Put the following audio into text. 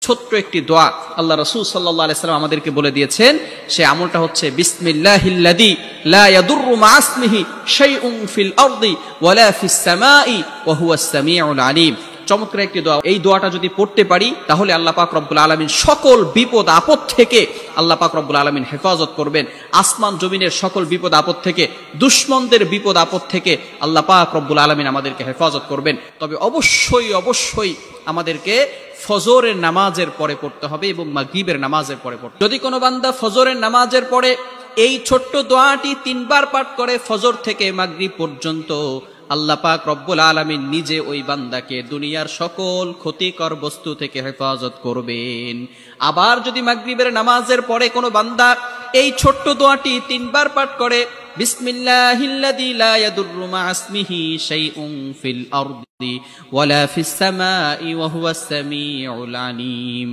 ছোট্ট একটি দোয়া আল্লাহ রাসূল সাল্লাল্লাহু আলাইহি সাল্লাম আমাদেরকে বলে দিয়েছেন। সে আমলটা হচ্ছে বিসমিল্লাহিল্লাযী লা ইয়াদুররু মা ইসমিহি শাইউন ফিল আরদি ওয়ালা ফিস সামাই ওয়া হুয়াস সামিউল আলিম। চমৎকার একটি দোয়া। এই দোয়াটা যদি পড়তে পারি তাহলে আল্লাহ পাক রব্বুল আলামিন সকল বিপদ আপদ থেকে আল্লাহ পাক রব্বুল আলামিন হেফাজত করবেন। আসমান জমিনের সকল বিপদ আপদ থেকে, দুশমনদের বিপদ আপদ থেকে আল্লাহ পাক রব্বুল আলামিন আমাদেরকে হেফাজত করবেন। তবে অবশ্যই আমাদেরকে ফজরের নামাজের পরে পড়তে হবে এবং মাগরিবের নামাজের পরে পড়তে হবে। যদি কোনো বান্দা ফজরের নামাজের পরে এই ছোট্ট দোয়াটি 3 বার পাঠ করে ফজর থেকে মাগরিব পর্যন্ত, আল্লাহ পাক রব্বুল আলামিন নিজে ওই বান্দাকে দুনিয়ার সকল ক্ষতিকর বস্তু থেকে হেফাজত করবেন। আবার যদি মাগরিবের নামাজের পরে কোনো বান্দা এই ছোট্ট দোয়াটি 3 বার পাঠ করে, বিসমিল্লাহিল্লাযী লা ইয়াদুররু মা ইসমিহি শাইউন ফিল আরদি ওয়ালা ফিস সামাই ওয়া হুয়াস সামিউল আলিম,